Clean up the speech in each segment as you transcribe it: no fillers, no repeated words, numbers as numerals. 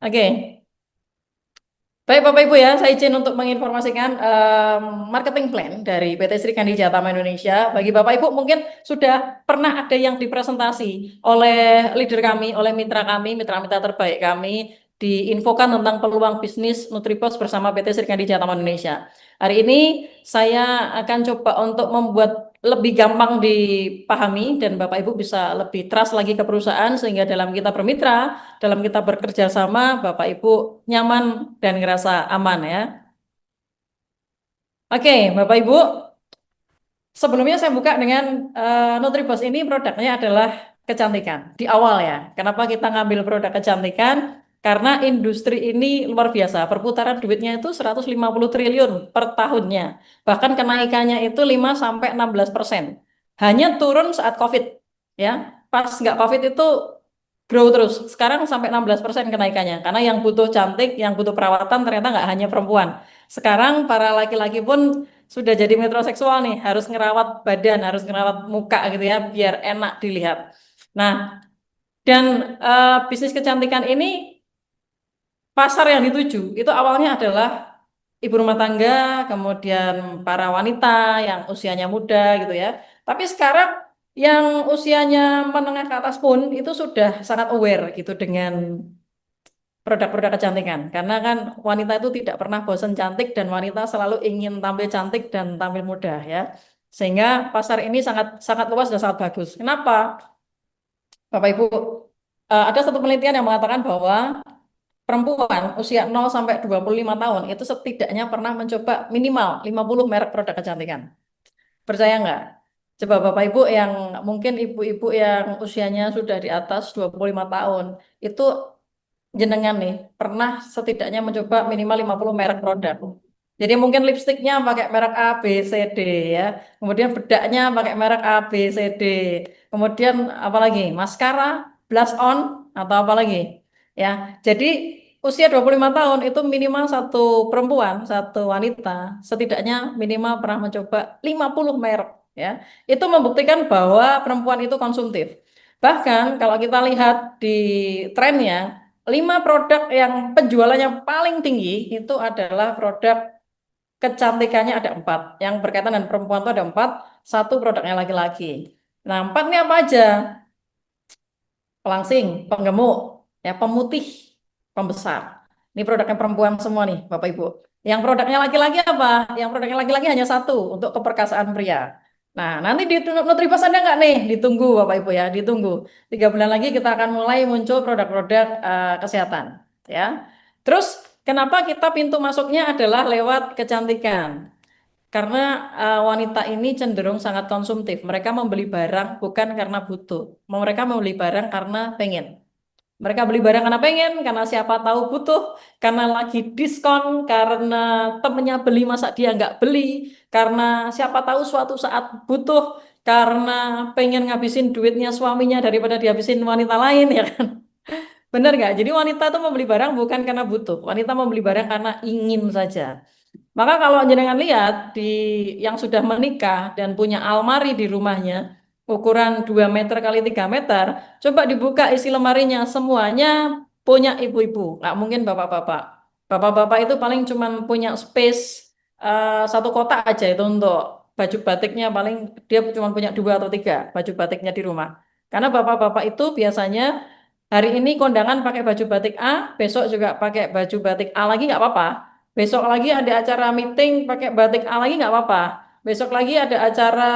Oke, baik Bapak Ibu ya, saya izin untuk menginformasikan marketing plan dari PT Sri Kandi Jatama Indonesia. Bagi Bapak Ibu mungkin sudah pernah ada yang dipresentasi oleh leader kami, oleh mitra kami, mitra-mitra terbaik kami, diinfokan tentang peluang bisnis Nutripos bersama PT Sri Kandi Jatama Indonesia. Hari ini saya akan coba untuk membuat lebih gampang dipahami dan Bapak Ibu bisa lebih trust lagi ke perusahaan sehingga dalam kita bermitra, dalam kita bekerja sama, Bapak Ibu nyaman dan ngerasa aman ya. Oke, Bapak Ibu, sebelumnya saya buka dengan Nutribos ini produknya adalah kecantikan di awal ya. Kenapa kita ngambil produk kecantikan? Karena industri ini luar biasa. Perputaran duitnya itu 150 triliun per tahunnya. Bahkan kenaikannya itu 5 sampai 16%. Hanya turun saat COVID ya. Pas nggak COVID itu grow terus. Sekarang sampai 16% kenaikannya. Karena yang butuh cantik, yang butuh perawatan ternyata nggak hanya perempuan. Sekarang para laki-laki pun sudah jadi metroseksual nih, harus ngerawat badan, harus ngerawat muka gitu ya, biar enak dilihat. Nah, dan bisnis kecantikan ini pasar yang dituju itu awalnya adalah ibu rumah tangga, kemudian para wanita yang usianya muda gitu ya. Tapi sekarang yang usianya menengah ke atas pun itu sudah sangat aware gitu dengan produk-produk kecantikan. Karena kan wanita itu tidak pernah bosan cantik dan wanita selalu ingin tampil cantik dan tampil muda ya. Sehingga pasar ini sangat sangat luas dan sangat bagus. Kenapa? Bapak Ibu, ada satu penelitian yang mengatakan bahwa perempuan usia 0 sampai 25 tahun itu setidaknya pernah mencoba minimal 50 merek produk kecantikan. Percaya nggak? Coba Bapak Ibu yang mungkin ibu-ibu yang usianya sudah di atas 25 tahun itu jenengan nih pernah setidaknya mencoba minimal 50 merek produk. Jadi mungkin lipstiknya pakai merek A, B, C, D ya. Kemudian bedaknya pakai merek A, B, C, D. Kemudian apa lagi? Maskara, blush on atau apa lagi? Ya. Jadi usia 25 tahun itu minimal satu perempuan, satu wanita setidaknya minimal pernah mencoba 50 merek ya. Itu membuktikan bahwa perempuan itu konsumtif. Bahkan kalau kita lihat di trennya 5 produk yang penjualannya paling tinggi itu adalah produk kecantikannya ada 4. Yang berkaitan dengan perempuan itu ada 4, satu produknya laki-laki. Nah, 4 ini apa aja? Pelangsing, penggemuk, ya pemutih, pembesar. Ini produknya perempuan semua nih, Bapak Ibu. Yang produknya laki-laki apa? Yang produknya laki-laki hanya satu untuk keperkasaan pria. Nah, nanti di Nutribus ada nggak nih? Ditunggu, Bapak Ibu ya, ditunggu. 3 bulan lagi kita akan mulai muncul produk-produk kesehatan, ya. Terus, kenapa kita pintu masuknya adalah lewat kecantikan? Karena wanita ini cenderung sangat konsumtif. Mereka membeli barang bukan karena butuh. Mereka membeli barang karena pengen. Mereka beli barang karena pengen, karena siapa tahu butuh, karena lagi diskon, karena temennya beli masa dia nggak beli, karena siapa tahu suatu saat butuh, karena pengen ngabisin duitnya suaminya daripada dihabisin wanita lain ya kan. Bener nggak? Jadi wanita tuh membeli barang bukan karena butuh, wanita membeli barang karena ingin saja. Maka kalau jenengan lihat di yang sudah menikah dan punya almari di rumahnya, ukuran 2 meter kali 3 meter, coba dibuka isi lemarinya, semuanya punya ibu-ibu, nggak mungkin bapak-bapak. Bapak-bapak itu paling cuman punya space satu kotak aja itu untuk baju batiknya paling dia cuma punya 2 atau 3 baju batiknya di rumah. Karena bapak-bapak itu biasanya hari ini kondangan pakai baju batik A, besok juga pakai baju batik A lagi nggak apa-apa. Besok lagi ada acara meeting pakai batik A lagi nggak apa-apa. Besok lagi ada acara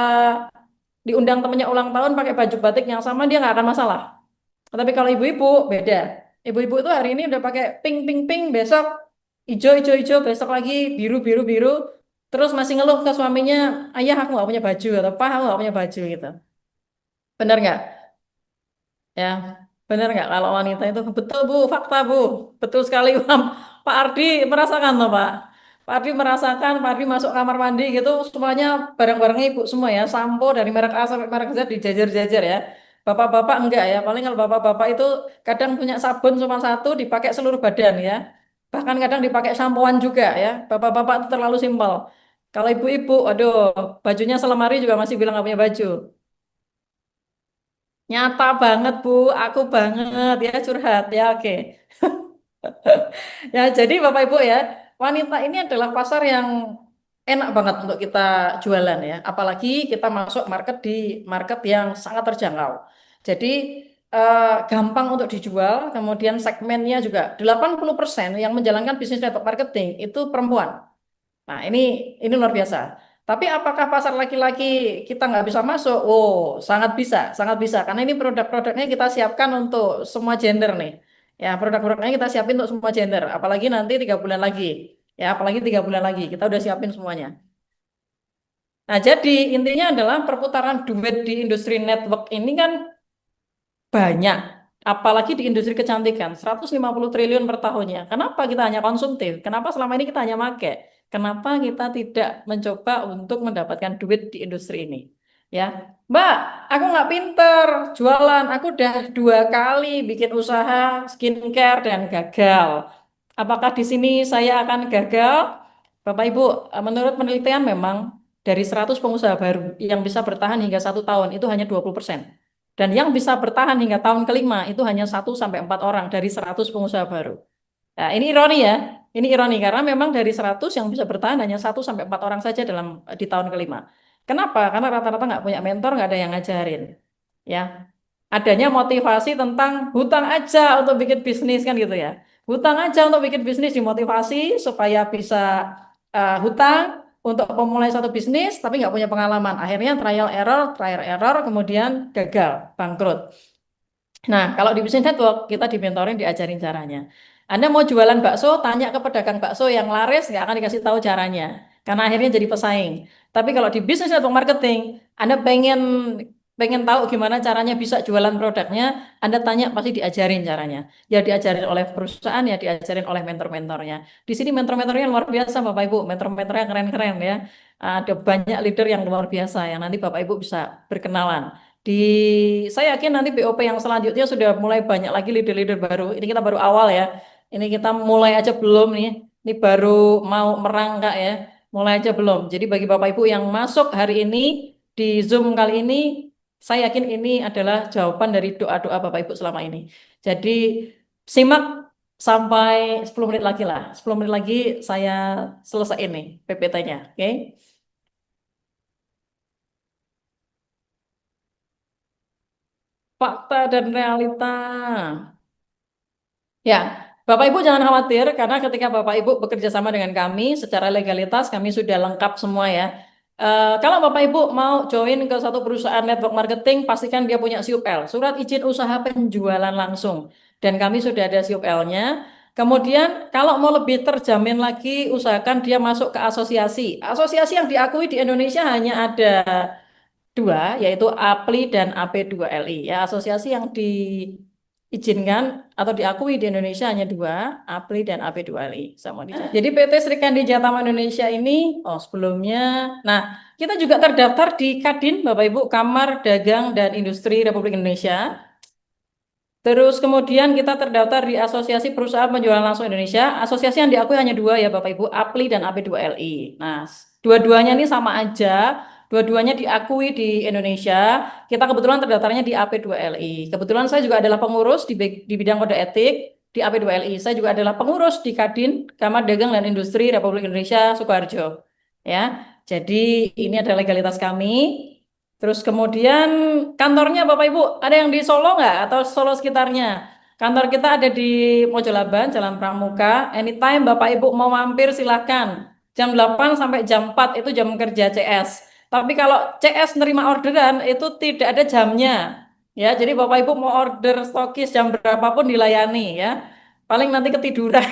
diundang temennya ulang tahun pakai baju batik yang sama dia nggak akan masalah. Tapi kalau ibu-ibu beda. Ibu-ibu itu hari ini udah pakai pink pink pink, besok hijau hijau hijau, besok lagi biru biru biru. Terus masih ngeluh ke suaminya, ayah aku nggak punya baju atau pak aku nggak punya baju gitu. Bener nggak? Ya, bener nggak kalau wanita itu betul bu, fakta bu, betul sekali Pak Ardi merasakan loh Pak. Pak Ardi merasakan, Pak Ardi masuk kamar mandi gitu, semuanya barang-barangnya ibu semua ya, sampo dari merek A sampai merek Z dijajar-jajar ya. Bapak-bapak enggak ya, paling kalau bapak-bapak itu kadang punya sabun cuma satu dipakai seluruh badan ya. Bahkan kadang dipakai sampoan juga ya. Bapak-bapak itu terlalu simpel. Kalau ibu-ibu, aduh, bajunya selemari juga masih bilang nggak punya baju. Nyata banget Bu, aku banget ya curhat ya oke. Ya, jadi Bapak Ibu ya, wanita ini adalah pasar yang enak banget untuk kita jualan ya. Apalagi kita masuk market di market yang sangat terjangkau. Jadi gampang untuk dijual, kemudian segmennya juga 80% yang menjalankan bisnis network marketing itu perempuan. Nah, ini luar biasa. Tapi apakah pasar laki-laki kita nggak bisa masuk? Oh, sangat bisa, sangat bisa. Karena ini produk-produknya kita siapkan untuk semua gender nih. Ya, produk-produknya kita siapin untuk semua gender. Apalagi nanti 3 bulan lagi. Ya, apalagi 3 bulan lagi. Kita udah siapin semuanya. Nah, jadi intinya adalah perputaran duit di industri network ini kan banyak. Apalagi di industri kecantikan, 150 triliun per tahunnya. Kenapa kita hanya konsumtif? Kenapa selama ini kita hanya make? Kenapa kita tidak mencoba untuk mendapatkan duit di industri ini? Ya, Mbak, aku nggak pinter jualan. Aku udah 2 kali bikin usaha skincare dan gagal. Apakah di sini saya akan gagal? Bapak Ibu, menurut penelitian memang dari 100 pengusaha baru yang bisa bertahan hingga 1 tahun itu hanya 20%. Dan yang bisa bertahan hingga tahun kelima itu hanya 1 sampai 4 orang dari 100 pengusaha baru. Nah, ini ironi ya. Ini ironi karena memang dari 100 yang bisa bertahan hanya 1 sampai 4 orang saja dalam di tahun kelima. Kenapa? Karena rata-rata nggak punya mentor, nggak ada yang ngajarin. Ya, adanya motivasi tentang hutang aja untuk bikin bisnis kan gitu ya. Hutang aja untuk bikin bisnis dimotivasi supaya bisa hutang untuk memulai satu bisnis tapi nggak punya pengalaman. Akhirnya trial error, kemudian gagal, bangkrut. Nah, kalau di bisnis network kita dimentorin, diajarin caranya. Anda mau jualan bakso, tanya ke pedagang bakso yang laris, nggak akan dikasih tahu caranya, karena akhirnya jadi pesaing. Tapi kalau di bisnis network marketing, Anda pengen pengen tahu gimana caranya bisa jualan produknya, Anda tanya pasti diajarin caranya. Ya diajarin oleh perusahaan, ya diajarin oleh mentor-mentornya. Di sini mentor-mentornya luar biasa, Bapak Ibu. Mentor-mentornya keren-keren ya. Ada banyak leader yang luar biasa yang nanti Bapak Ibu bisa berkenalan. Di saya yakin nanti BOP yang selanjutnya sudah mulai banyak lagi leader-leader baru. Ini kita baru awal ya. Ini kita mulai aja belum nih. Ini baru mau merangkak ya. Mulai aja belum. Jadi bagi Bapak Ibu yang masuk hari ini di Zoom kali ini, saya yakin ini adalah jawaban dari doa-doa Bapak Ibu selama ini. Jadi simak sampai 10 menit lagi lah. 10 menit lagi saya selesai ini PPT-nya. Oke? Fakta dan realita. Ya, Bapak Ibu jangan khawatir karena ketika Bapak Ibu bekerja sama dengan kami secara legalitas kami sudah lengkap semua ya. Kalau Bapak Ibu mau join ke satu perusahaan network marketing, pastikan dia punya SUPL, surat izin usaha penjualan langsung. Dan kami sudah ada SUPL-nya. Kemudian kalau mau lebih terjamin lagi, usahakan dia masuk ke asosiasi. Asosiasi yang diakui di Indonesia hanya ada dua, yaitu APLI dan AP2LI. Ya, asosiasi yang diizinkan atau diakui di Indonesia hanya dua, APLI dan AP2LI. Sama di sini. Jadi PT Sri Kandi Jatama Indonesia ini, oh sebelumnya, nah kita juga terdaftar di Kadin, Bapak Ibu, Kamar Dagang dan Industri Republik Indonesia. Terus kemudian kita terdaftar di Asosiasi Perusahaan Penjualan Langsung Indonesia. Asosiasi yang diakui hanya dua ya Bapak Ibu, APLI dan AP2LI. Nah, dua-duanya ini sama aja. Dua-duanya diakui di Indonesia. Kita kebetulan terdaftarnya di AP2LI. Kebetulan saya juga adalah pengurus di bidang kode etik di AP2LI. Saya juga adalah pengurus di Kadin, Kamar Dagang dan Industri Republik Indonesia, Sukoharjo. Ya, jadi ini adalah legalitas kami. Terus kemudian kantornya Bapak Ibu ada yang di Solo nggak atau Solo sekitarnya? Kantor kita ada di Mojolaban, Jalan Pramuka. Anytime Bapak Ibu mau mampir silahkan. Jam 8 sampai jam 4 itu jam kerja CS. Tapi kalau CS nerima orderan itu tidak ada jamnya. Ya, jadi Bapak Ibu mau order stokis jam berapapun dilayani ya. Paling nanti ketiduran.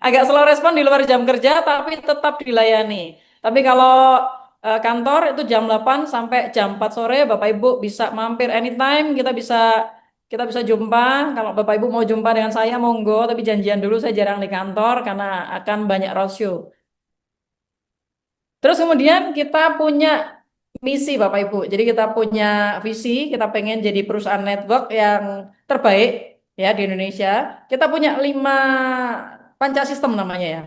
Agak slow respon di luar jam kerja tapi tetap dilayani. Tapi kalau kantor itu jam 8 sampai jam 4 sore Bapak Ibu bisa mampir anytime, kita bisa jumpa. Kalau Bapak Ibu mau jumpa dengan saya monggo, tapi janjian dulu, saya jarang di kantor karena akan banyak roadshow. Terus kemudian kita punya misi Bapak Ibu. Jadi kita punya visi, kita pengen jadi perusahaan network yang terbaik ya di Indonesia. Kita punya 5 panca sistem namanya ya.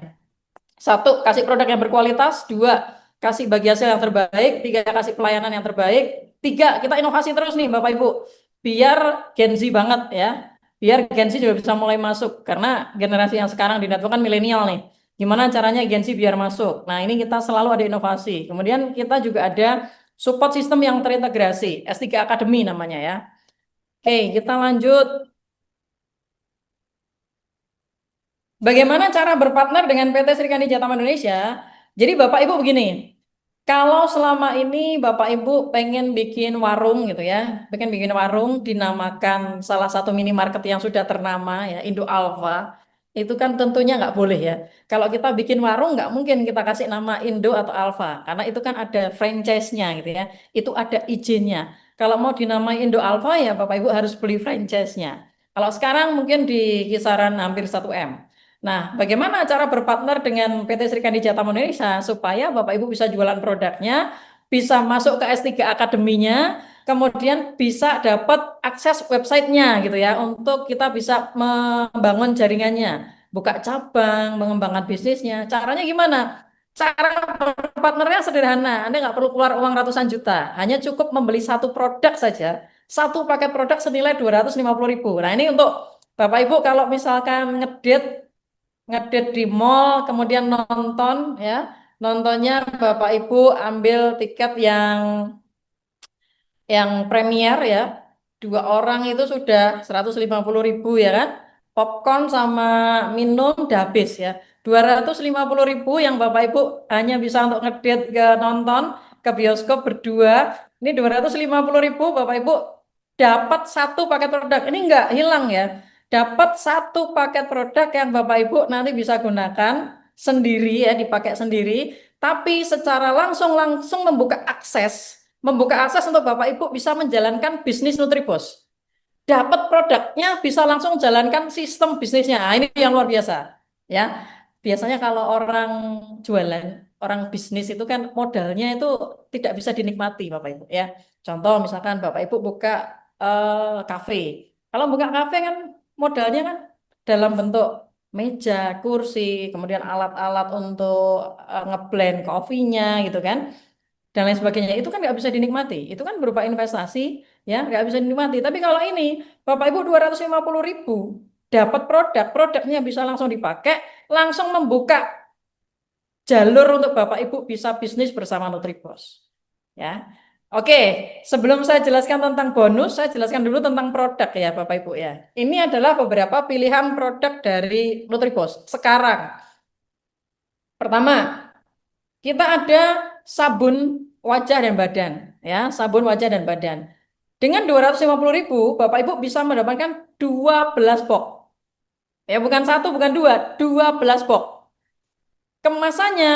Satu, kasih produk yang berkualitas. Dua, kasih bagi hasil yang terbaik. Tiga, kasih pelayanan yang terbaik. Tiga, kita inovasi terus nih Bapak Ibu. Biar Gen Z banget ya. biar Gen Z juga bisa mulai masuk karena generasi yang sekarang di network kan milenial nih. Gimana caranya Gen Z biar masuk? Nah, ini kita selalu ada inovasi. Kemudian kita juga ada support system yang terintegrasi, S3 Academy namanya ya. Oke, kita lanjut. Bagaimana cara berpartner dengan PT Serikandi Jatama Indonesia? Jadi Bapak Ibu begini, kalau selama ini Bapak Ibu pengen bikin warung gitu ya, pengen bikin warung dinamakan salah satu minimarket yang sudah ternama ya, Indo Alfa, itu kan tentunya nggak boleh ya. Kalau kita bikin warung nggak mungkin kita kasih nama Indo atau Alfa, karena itu kan ada franchise-nya gitu ya, itu ada izinnya. Kalau mau dinamai Indo Alfa ya Bapak Ibu harus beli franchise-nya. Kalau sekarang mungkin di kisaran hampir 1 M. Nah, bagaimana cara berpartner dengan PT Serikandi Jatama Indonesia supaya Bapak Ibu bisa jualan produknya, bisa masuk ke S3 Akademinya, kemudian bisa dapat akses websitenya gitu ya, untuk kita bisa membangun jaringannya, buka cabang, mengembangkan bisnisnya. Caranya gimana? Cara berpartnernya sederhana, Anda nggak perlu keluar uang ratusan juta, hanya cukup membeli satu produk saja, satu paket produk senilai 250.000. Nah, ini untuk Bapak Ibu kalau misalkan ngedit di mall, kemudian nonton ya, nontonnya Bapak Ibu ambil tiket yang premier ya, 2 orang itu sudah 150.000 ya kan, popcorn sama minum udah habis ya, 250.000 yang Bapak Ibu hanya bisa untuk ngedit ke nonton ke bioskop berdua, ini 250.000 Bapak Ibu dapat satu paket produk, ini enggak hilang ya, dapat satu paket produk yang Bapak Ibu nanti bisa gunakan sendiri ya, dipakai sendiri, tapi secara langsung langsung membuka akses untuk Bapak Ibu bisa menjalankan bisnis Nutribos. Dapat produknya bisa langsung jalankan sistem bisnisnya. Nah, ini yang luar biasa. Ya, biasanya kalau orang jualan, orang bisnis itu kan modalnya itu tidak bisa dinikmati, Bapak Ibu. Ya, contoh misalkan Bapak Ibu buka kafe. Kalau buka kafe kan modalnya kan dalam bentuk meja, kursi, kemudian alat-alat untuk ngeblend kopinya gitu kan dan lain sebagainya itu kan nggak bisa dinikmati itu kan berupa investasi ya nggak bisa dinikmati tapi kalau ini Bapak Ibu 250.000 dapat produknya bisa langsung dipakai langsung membuka jalur untuk Bapak Ibu bisa bisnis bersama Nutribos ya oke sebelum saya jelaskan tentang bonus saya jelaskan dulu tentang produk ya Bapak Ibu ya ini adalah beberapa pilihan produk dari Nutribos sekarang pertama kita ada sabun wajah dan badan, ya, sabun wajah dan badan. Dengan 250.000, Bapak Ibu bisa mendapatkan 12 box. Ya, bukan satu, bukan dua, 12 box. Kemasannya,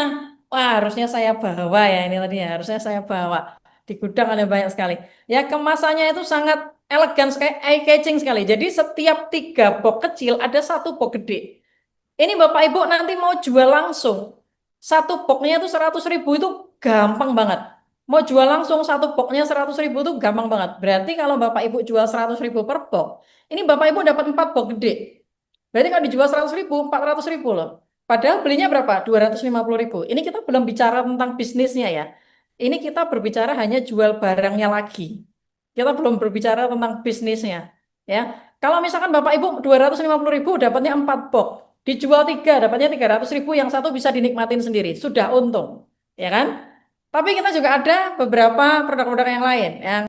wah harusnya saya bawa ya ini tadi ya, harusnya saya bawa. Di gudang ada banyak sekali. Ya, kemasannya itu sangat elegan sekali, eye catching sekali. Jadi setiap 3 box kecil ada satu box gede. Ini Bapak Ibu nanti mau jual langsung. Satu boxnya itu 100.000 itu gampang banget. Mau jual langsung satu boxnya 100.000 itu gampang banget. Berarti kalau Bapak Ibu jual 100.000 per box, ini Bapak Ibu dapat 4 box gede. Berarti kalau dijual 100.000, 400.000 loh. Padahal belinya berapa? 250.000. Ini kita belum bicara tentang bisnisnya ya. Ini kita berbicara hanya jual barangnya lagi. Kita belum berbicara tentang bisnisnya. Ya, kalau misalkan Bapak Ibu 250.000 dapatnya 4 box, dijual 3 dapatnya 300.000, yang satu bisa dinikmatin sendiri, sudah untung, ya kan? Tapi kita juga ada beberapa produk-produk yang lain yang